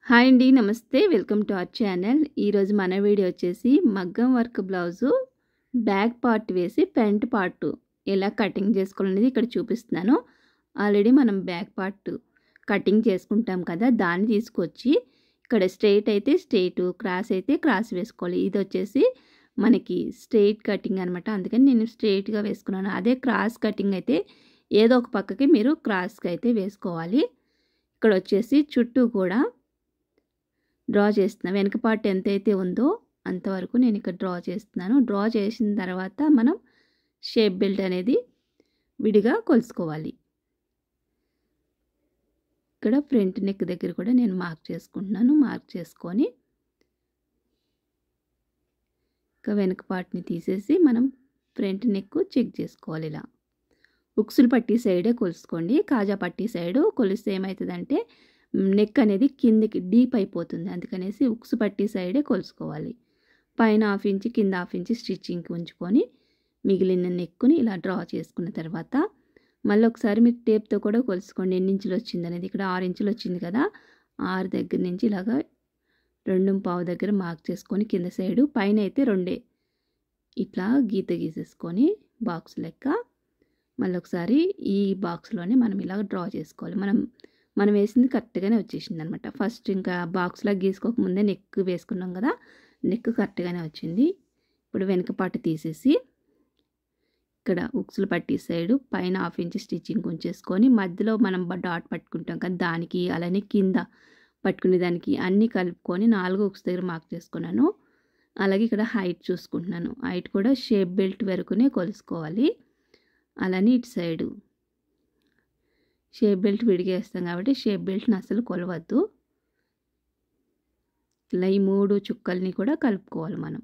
Hi అండి, నమస్తే. Welcome to our channel. ఈరోజు మన వీడియో వచ్చేసి మగ్గం వర్క్ బ్లౌజు బ్యాక్ పార్ట్ వేసి ఫ్రంట్ పార్ట్ ఎలా కటింగ్ చేసుకోవాలనేది ఇక్కడ చూపిస్తున్నాను. ఆల్రెడీ మనం బ్యాక్ పార్ట్ కటింగ్ చేసుకుంటాం కదా, దాన్ని తీసుకొచ్చి ఇక్కడ స్ట్రైట్ అయితే స్ట్రైట్, క్రాస్ అయితే క్రాస్ వేసుకోవాలి. ఇది వచ్చేసి మనకి స్ట్రైట్ కటింగ్ అనమాట, అందుకని నేను స్ట్రైట్గా వేసుకున్నాను. అదే క్రాస్ కటింగ్ అయితే ఏదో ఒక పక్కకి మీరు క్రాస్గా అయితే వేసుకోవాలి. ఇక్కడ వచ్చేసి చుట్టూ కూడా డ్రా చేస్తున్నాను. వెనక పార్ట్ ఎంతైతే ఉందో అంతవరకు నేను ఇక్కడ డ్రా చేస్తున్నాను. డ్రా చేసిన తర్వాత మనం షేప్ బెల్ట్ అనేది విడిగా కొలుసుకోవాలి. ఇక్కడ ఫ్రంట్ నెక్ దగ్గర కూడా నేను మార్క్ చేసుకుంటున్నాను. మార్క్ చేసుకొని ఇంకా వెనక పార్ట్ని తీసేసి మనం ఫ్రంట్ నెక్ చెక్ చేసుకోవాలి. ఇలా ఉక్సులు పట్టి సైడే కొలుసుకోండి. కాజా పట్టి సైడు కొలిస్తే ఏమవుతుందంటే నెక్ అనేది కిందికి డీప్ అయిపోతుంది, అందుకనేసి ఉక్సు పట్టి సైడే కొలుసుకోవాలి. పైన 1/2 ఇంచ్ కింద 1/2 ఇంచ్ స్టిచ్చింగ్కి ఉంచుకొని మిగిలిన నెక్కుని ఇలా డ్రా చేసుకున్న తర్వాత మళ్ళీ ఒకసారి మీరు టేప్తో కూడా కొలుసుకోండి ఎన్ని ఇంచులు వచ్చింది అనేది. ఇక్కడ 6 ఇంచులు వచ్చింది కదా, 6 దగ్గర నుంచి ఇలాగా 2.25 దగ్గర మార్క్ చేసుకొని కింద సైడు, పైన అయితే 2 ఇట్లా గీత గీసేసుకొని బాక్స్ లెక్క మళ్ళీ ఒకసారి ఈ బాక్స్లోనే మనం ఇలా డ్రా చేసుకోవాలి. మనం వేసింది కరెక్ట్గానే వచ్చేసింది అనమాట. ఫస్ట్ ఇంకా బాక్స్లా గీసుకోకముందే నెక్ వేసుకున్నాం కదా, నెక్ కరెక్ట్గానే వచ్చింది. ఇప్పుడు వెనక పార్ట్ తీసేసి ఇక్కడ ఉక్సులు పట్టి సైడు పైన 1/2 ఇంచ్ స్టిచ్చింగ్ ఉంచేసుకొని మధ్యలో మనం డాట్ పట్టుకుంటాం కదా, దానికి అలానే కింద పట్టుకునే దానికి అన్నీ కలుపుకొని 4 ఉక్స్ దగ్గర మార్క్ చేసుకున్నాను. అలాగే ఇక్కడ హైట్ చూసుకుంటున్నాను. హైట్ కూడా షేప్ బెల్ట్ వరకునే కొలుసుకోవాలి. అలానే ఇటు సైడు షేప్ బెల్ట్ విడిగా వేస్తాం కాబట్టి షేప్ బెల్ట్ని అసలు కొలవద్దు. ఇలా ఈ 3 చుక్కల్ని కూడా కలుపుకోవాలి మనం.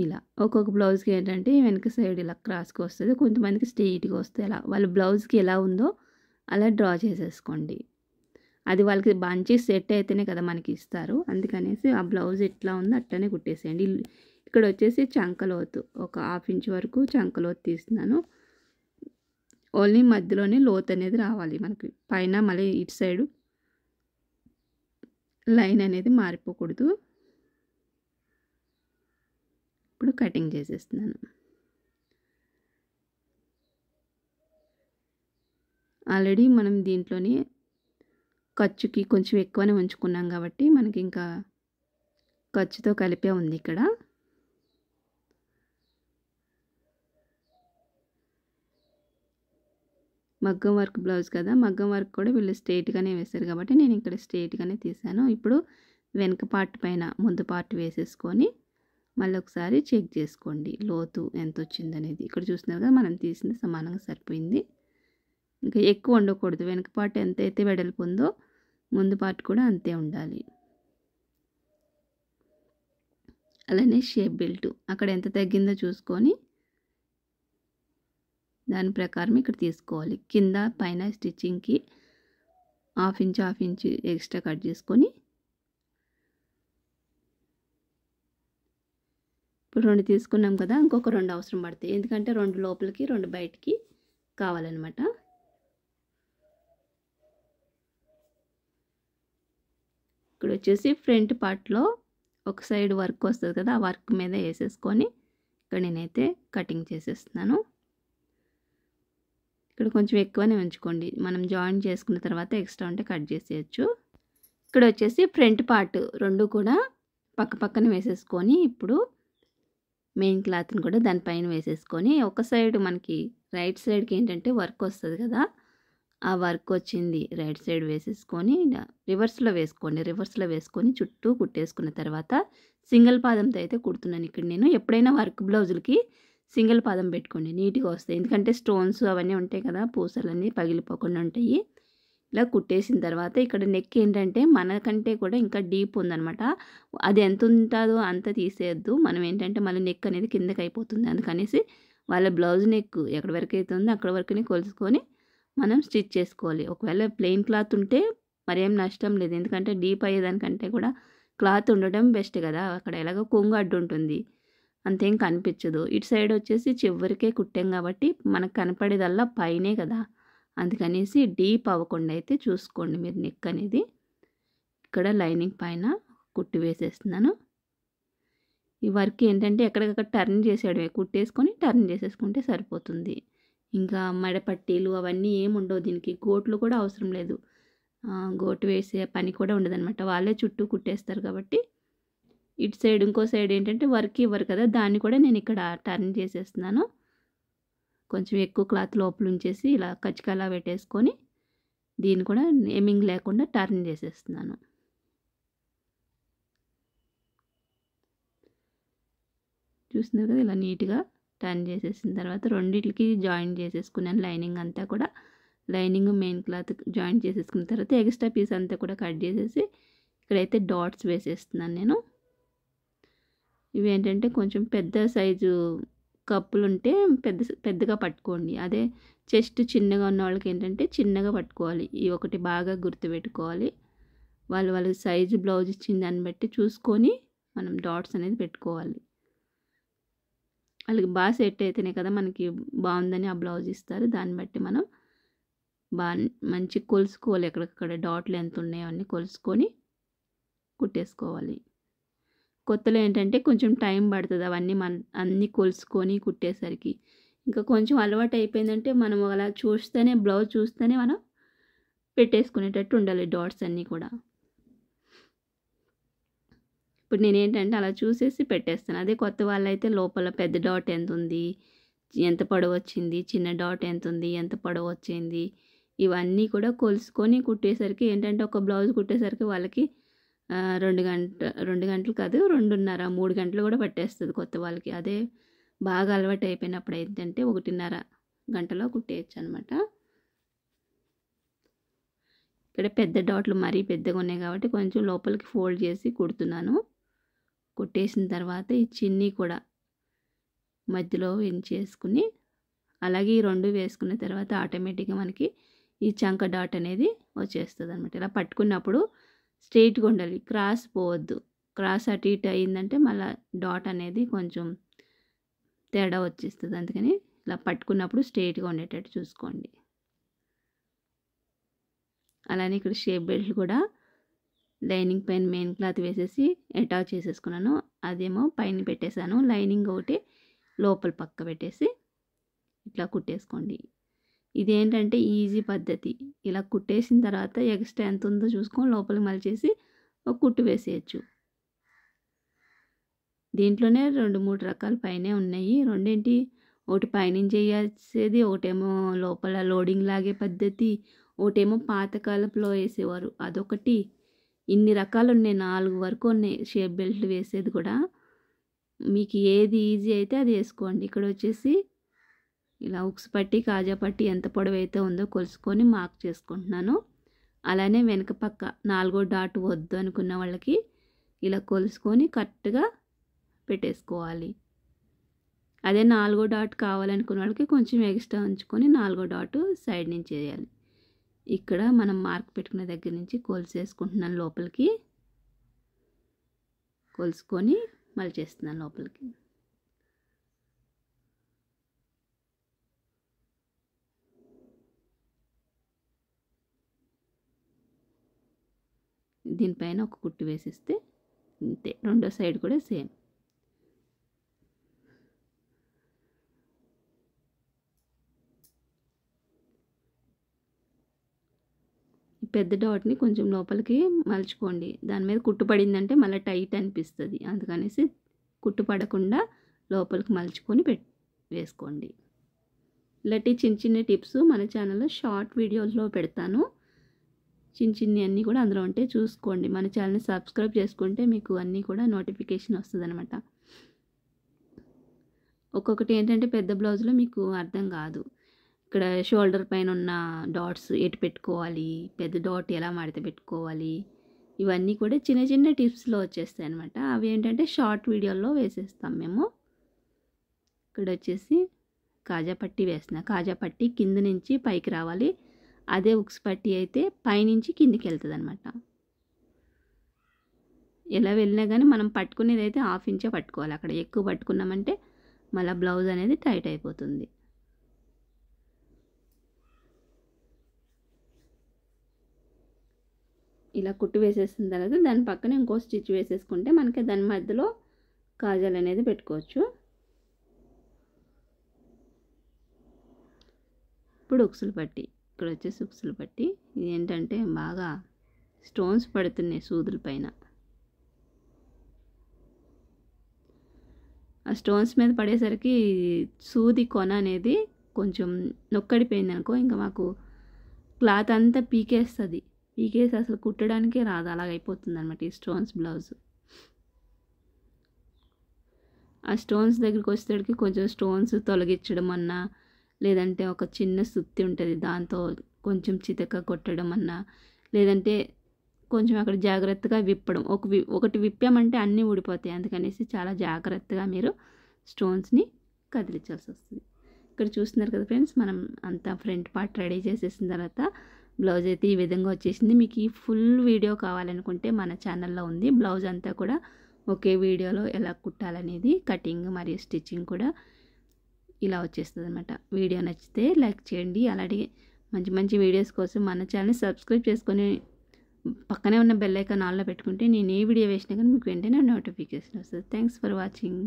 ఇలా ఒక్కొక్క బ్లౌజ్కి ఏంటంటే వెనక సైడ్ ఇలా క్రాస్కి వస్తుంది, కొంతమందికి స్ట్రెయిట్గా వస్తుంది. అలా వాళ్ళ బ్లౌజ్కి ఎలా ఉందో అలా డ్రా చేసేసుకోండి. అది వాళ్ళకి మంచి సెట్ అయితేనే కదా మనకి ఇస్తారు, అందుకనేసి ఆ బ్లౌజ్ ఎట్లా ఉందో అట్లనే కుట్టేసేయండి. ఇక్కడ వచ్చేసి చంకలోతు ఒక 1/2 ఇంచ్ వరకు చంకలోతు తీస్తున్నాను. ఓన్లీ మధ్యలోనే లోతు అనేది రావాలి మనకి, పైన మళ్ళీ ఇటు సైడు లైన్ అనేది మారిపోకూడదు. ఇప్పుడు కటింగ్ చేసేస్తున్నాను. ఆల్రెడీ మనం దీంట్లోనే ఖర్చుకి కొంచెం ఎక్కువనే ఉంచుకున్నాం కాబట్టి మనకి ఇంకా ఖర్చుతో కలిపే ఉంది. ఇక్కడ మగ్గం వర్క్ బ్లౌజ్ కదా, మగ్గం వర్క్ కూడా వీళ్ళు స్ట్రైట్గానే వేశారు కాబట్టి నేను ఇక్కడ స్ట్రైట్గానే తీసాను. ఇప్పుడు వెనక పార్ట్ పైన ముందు పార్ట్ వేసేసుకొని మళ్ళీ ఒకసారి చెక్ చేసుకోండి లోతు ఎంత వచ్చిందనేది. ఇక్కడ చూస్తున్నారు కదా, మనం తీసింది సమానంగా సరిపోయింది. ఇంకా ఎక్కువ ఉండకూడదు. వెనక పార్ట్ ఎంతైతే వెడల్పు ఉందో ముందు పార్ట్ కూడా అంతే ఉండాలి. అలానే షేప్ బెల్ట్ అక్కడ ఎంత తగ్గిందో చూసుకొని దాని ప్రకారం ఇక్కడ తీసుకోవాలి. కింద పైన స్టిచ్చింగ్కి 1/2 ఇంచ్ ఎక్స్ట్రా కట్ చేసుకొని ఇప్పుడు 2 తీసుకున్నాం కదా, ఇంకొక 2 అవసరం పడతాయి. ఎందుకంటే 2 లోపలికి 2 బయటికి కావాలన్నమాట. ఇక్కడ వచ్చేసి ఫ్రంట్ పార్ట్లో ఒక సైడ్ వర్క్ వస్తుంది కదా, ఆ వర్క్ మీద వేసేసుకొని ఇక్కడ నేనైతే కటింగ్ చేసేస్తున్నాను. ఇక్కడ కొంచెం ఎక్కువనే ఉంచుకోండి, మనం జాయిన్ చేసుకున్న తర్వాత ఎక్స్ట్రా ఉంటే కట్ చేసేయచ్చు. ఇక్కడ వచ్చేసి ఫ్రంట్ పార్ట్ 2 కూడా పక్క పక్కన వేసేసుకొని ఇప్పుడు మెయిన్ క్లాత్ని కూడా దానిపైన వేసేసుకొని ఒక సైడ్ మనకి రైట్ సైడ్కి ఏంటంటే వర్క్ వస్తుంది కదా, ఆ వర్క్ వచ్చింది రైట్ సైడ్ వేసేసుకొని రివర్స్లో వేసుకోండి. రివర్స్లో వేసుకొని చుట్టూ కుట్టేసుకున్న తర్వాత సింగిల్ పాదంతో అయితే కుడుతున్నాను ఇక్కడ నేను. ఎప్పుడైనా వర్క్ బ్లౌజులకి సింగిల్ పాదం పెట్టుకోండి, నీట్గా వస్తాయి. ఎందుకంటే స్టోన్స్ అవన్నీ ఉంటాయి కదా, పూసలన్నీ పగిలిపోకుండా ఉంటాయి. ఇలా కుట్టేసిన తర్వాత ఇక్కడ నెక్ ఏంటంటే మనకంటే కూడా ఇంకా డీప్ ఉందనమాట. అది ఎంత ఉంటుందో అంత తీసేయద్దు. మనం ఏంటంటే మళ్ళీ నెక్ అనేది కిందకి అయిపోతుంది, అందుకనేసి వాళ్ళ బ్లౌజ్ నెక్ ఎక్కడి వరకు అయితే ఉందో అక్కడ వరకునే కొలుసుకొని మనం స్టిచ్ చేసుకోవాలి. ఒకవేళ ప్లెయిన్ క్లాత్ ఉంటే మరేం నష్టం లేదు, ఎందుకంటే డీప్ అయ్యేదానికంటే కూడా క్లాత్ ఉండడం బెస్ట్ కదా. అక్కడ ఎలాగో కొంగు అడ్డు ఉంటుంది, అంతేం కనిపించదు. ఇటు సైడ్ వచ్చేసి చివరికే కుట్టాం కాబట్టి మనకు కనపడేదల్లా పైనే కదా, అందుకనేసి డీప్ అవ్వకుండా అయితే చూసుకోండి మీరు నెక్ అనేది. ఇక్కడ లైనింగ్ పైన కుట్టు వేసేస్తున్నాను. ఈ వర్క్ ఏంటంటే ఎక్కడికక్కడ టర్న్ చేసేయడమే, కుట్టేసుకొని టర్న్ చేసేసుకుంటే సరిపోతుంది. ఇంకా మడపట్టీలు అవన్నీ ఏముండవు దీనికి, గోట్లు కూడా అవసరం లేదు. గోటు వేసే పని కూడా ఉండదన్నమాట, వాళ్ళే చుట్టూ కుట్టేస్తారు కాబట్టి. ఇటు సైడ్ ఇంకో సైడ్ ఏంటంటే వర్క్ ఇవ్వరు కదా, దాన్ని కూడా నేను ఇక్కడ టర్న్ చేసేస్తున్నాను. కొంచెం ఎక్కువ క్లాత్ లోపల ఉంచేసి ఇలా కచ్చికలా పెట్టేసుకొని దీన్ని కూడా నేమింగ్ లేకుండా టర్న్ చేసేస్తున్నాను. చూస్తున్నారు కదా, ఇలా నీట్గా టర్న్ చేసేసిన తర్వాత రెండిట్లకి జాయిన్ చేసేసుకున్నాను. లైనింగ్ అంతా కూడా, లైనింగ్ మెయిన్ క్లాత్ జాయిన్ చేసేసుకున్న తర్వాత ఎక్స్ట్రా పీస్ అంతా కూడా కట్ చేసేసి ఇక్కడైతే డాట్స్ వేసేస్తున్నాను నేను. ఇవి ఏంటంటే కొంచెం పెద్ద సైజు కప్పులు ఉంటే పెద్దగా పట్టుకోండి. అదే చెస్ట్ చిన్నగా ఉన్న వాళ్ళకి ఏంటంటే చిన్నగా పట్టుకోవాలి. ఈ ఒకటి బాగా గుర్తుపెట్టుకోవాలి. వాళ్ళ సైజు బ్లౌజ్ ఇచ్చిన దాన్ని బట్టి చూసుకొని మనం డాట్స్ అనేది పెట్టుకోవాలి. వాళ్ళకి బాగా సెట్ అయితేనే కదా మనకి బాగుందని ఆ బ్లౌజ్ ఇస్తారు. దాన్ని బట్టి మనం మంచి కొలుసుకోవాలి. ఎక్కడెక్కడ డాట్లు ఎంత ఉన్నాయో అన్నీ కొలుసుకొని కుట్టేసుకోవాలి. కొత్తలో ఏంటంటే కొంచెం టైం పడుతుంది అవన్నీ అన్నీ కొలుసుకొని కుట్టేసరికి. ఇంకా కొంచెం అలవాటు అయిపోయిందంటే మనం అలా చూస్తేనే, బ్లౌజ్ చూస్తేనే మనం పెట్టేసుకునేటట్టు ఉండాలి డాట్స్ అన్నీ కూడా. ఇప్పుడు నేనేంటంటే అలా చూసేసి పెట్టేస్తాను. అదే కొత్త వాళ్ళైతే లోపల పెద్ద డాట్ ఎంత ఉంది, ఎంత పొడవు వచ్చింది, చిన్న డాట్ ఎంత ఉంది, ఎంత పొడవు వచ్చింది, ఇవన్నీ కూడా కొలుసుకొని కుట్టేసరికి ఏంటంటే ఒక బ్లౌజ్ కుట్టేసరికి వాళ్ళకి 2 గంటలు కాదు 2:30 3 గంటలు కూడా పట్టేస్తుంది కొత్త వాళ్ళకి. అదే బాగా అలవాటు అయిపోయినప్పుడు ఏంటంటే 1:30 గంటలో కుట్టేయచ్చు అనమాట. ఇక్కడ పెద్ద డాట్లు మరీ పెద్దగా ఉన్నాయి కాబట్టి కొంచెం లోపలికి ఫోల్డ్ చేసి కుడుతున్నాను. కుట్టేసిన తర్వాత ఈ చిన్ని కూడా మధ్యలో వేసుకుని అలాగే ఈ 2 వేసుకున్న తర్వాత ఆటోమేటిక్గా మనకి ఈ చంక డాట్ అనేది వచ్చేస్తుంది అనమాట. ఇలా పట్టుకున్నప్పుడు స్ట్రైట్గా ఉండాలి, క్రాస్ పోవద్దు. క్రాస్ అటు ఇటు అయిందంటే మళ్ళీ డాట్ అనేది కొంచెం తేడా వచ్చేస్తుంది. అందుకని ఇలా పట్టుకున్నప్పుడు స్ట్రైట్గా ఉండేటట్టు చూసుకోండి. అలానే ఇక్కడ షేప్ బెల్ట్ కూడా లైనింగ్ పైన మెయిన్ క్లాత్ వేసేసి అటాచ్ చేసేసుకున్నాను. అదేమో పైన పెట్టేశాను, లైనింగ్ ఒకటి లోపల పక్క పెట్టేసి ఇట్లా కుట్టేసుకోండి. ఇదేంటంటే ఈజీ పద్ధతి. ఇలా కుట్టేసిన తర్వాత ఎక్స్ట్రా ఎంత ఉందో చూసుకొని లోపలికి మలిచేసి ఒక కుట్టు వేసేయచ్చు. దీంట్లోనే 2-3 రకాల పైనే ఉన్నాయి. రెండేంటి, ఒకటి పైనుంచి వేసేది, ఒకటేమో లోపల లోడింగ్ లాగే పద్ధతి, ఒకటేమో పాతకాలపులో వేసేవారు అదొకటి. ఇన్ని రకాలు ఉన్నాయి, 4 వరకు ఉన్నాయి షేప్ బెల్ట్లు వేసేది కూడా. మీకు ఏది ఈజీ అయితే అది వేసుకోండి. ఇక్కడ వచ్చేసి ఇలా ఉక్స్ పట్టి కాజా పట్టి ఎంత పొడవు అయితే ఉందో కొలుసుకొని మార్క్ చేసుకుంటున్నాను. అలానే వెనక పక్క 4వ డాట్ వద్దు అనుకున్న వాళ్ళకి ఇలా కొలుసుకొని కరెక్ట్గా పెట్టేసుకోవాలి. అదే 4వ డాట్ కావాలనుకున్న వాళ్ళకి కొంచెం ఎక్స్ట్రా ఉంచుకొని 4వ డాట్ సైడ్ నుంచి వేయాలి. ఇక్కడ మనం మార్క్ పెట్టుకున్న దగ్గర నుంచి కొలిసేసుకుంటున్నాను, లోపలికి కొలుసుకొని మళ్ళీ చేస్తున్నాను లోపలికి. దీనిపైన ఒక కుట్టు వేసిస్తే అంతే. రెండో సైడ్ కూడా సేమ్. పెద్ద డాట్ని కొంచెం లోపలికి మలుచుకోండి. దాని మీద కుట్టు పడిందంటే మళ్ళీ టైట్ అనిపిస్తుంది. అందుకనేసి కుట్టు పడకుండా లోపలికి మలుచుకొని వేసుకోండి. ఇలాంటి చిన్న చిన్న టిప్స్ మన ఛానల్లో షార్ట్ వీడియోస్లో పెడతాను. చిన్ని అన్నీ కూడా అందులో ఉంటే చూసుకోండి. మన ఛానల్ని సబ్స్క్రైబ్ చేసుకుంటే మీకు అన్నీ కూడా నోటిఫికేషన్ వస్తుంది అనమాట. ఒక్కొక్కటి ఏంటంటే పెద్ద బ్లౌజ్లో మీకు అర్థం కాదు. ఇక్కడ షోల్డర్ పైన ఉన్న డాట్స్ ఎటు పెట్టుకోవాలి, పెద్ద డాట్ ఎలా మడత పెట్టుకోవాలి, ఇవన్నీ కూడా చిన్న చిన్న టిప్స్లో వచ్చేస్తాయి అనమాట. అవి ఏంటంటే షార్ట్ వీడియోలో వేసేస్తాం మేము. ఇక్కడ వచ్చేసి కాజా పట్టి వేస్తున్నా. కాజా పట్టి కింద నుంచి పైకి రావాలి. అదే ఉక్స్ పట్టి అయితే పైనుంచి కిందికి వెళ్తుంది అనమాట. ఎలా వెళ్ళినా కానీ మనం పట్టుకునేది అయితే 1/2 ఇంచే పట్టుకోవాలి. అక్కడ ఎక్కువ పట్టుకున్నామంటే మళ్ళీ బ్లౌజ్ అనేది టైట్ అయిపోతుంది. ఇలా కుట్టు వేసేసిన తర్వాత దాని పక్కన ఇంకో స్టిచ్ వేసేసుకుంటే మనకి దాని మధ్యలో కాజల్ అనేది పెట్టుకోవచ్చు. ఇప్పుడు ఉక్సులు పట్టి, ఇక్కడ వచ్చేసి ఉక్సులు పట్టి. ఇది ఏంటంటే బాగా స్టోన్స్ పడుతున్నాయి సూదుల పైన. ఆ స్టోన్స్ మీద పడేసరికి సూది కొన అనేది కొంచెం నొక్కడిపోయింది అనుకో, ఇంకా మాకు క్లాత్ అంతా పీకేస్తుంది. పీకేసి అసలు కుట్టడానికే రాదు, అలాగైపోతుంది అనమాట ఈ స్టోన్స్ బ్లౌజ్. ఆ స్టోన్స్ దగ్గరికి వచ్చేసరికి కొంచెం స్టోన్స్ తొలగించడం అన్నా, లేదంటే ఒక చిన్న సుత్తి ఉంటుంది దాంతో కొంచెం చితక కొట్టడం అన్నా, లేదంటే కొంచెం అక్కడ జాగ్రత్తగా విప్పడం. ఒకటి విప్పామంటే అన్నీ ఊడిపోతాయి. అందుకనేసి చాలా జాగ్రత్తగా మీరు స్టోన్స్ని కదిలించాల్సి వస్తుంది. ఇక్కడ చూస్తున్నారు కదా ఫ్రెండ్స్, మనం అంతా ఫ్రంట్ పార్ట్ రెడీ చేసేసిన తర్వాత బ్లౌజ్ అయితే ఈ విధంగా వచ్చేసింది. మీకు ఈ ఫుల్ వీడియో కావాలనుకుంటే మన ఛానల్లో ఉంది. బ్లౌజ్ అంతా కూడా ఒకే వీడియోలో ఎలా కుట్టాలనేది, కటింగ్ మరియు స్టిచ్చింగ్ కూడా ఇలా వచ్చేస్తుంది అనమాట. వీడియో నచ్చితే లైక్ చేయండి. అలాగే మంచి మంచి వీడియోస్ కోసం మన ఛానల్ని సబ్స్క్రైబ్ చేసుకొని పక్కనే ఉన్న బెల్ ఐకాన్ ఆన్లో పెట్టుకుంటే నేను ఏ వీడియో వేసినా కానీ మీకు వెంటనే నోటిఫికేషన్ వస్తుంది. Thanks for watching.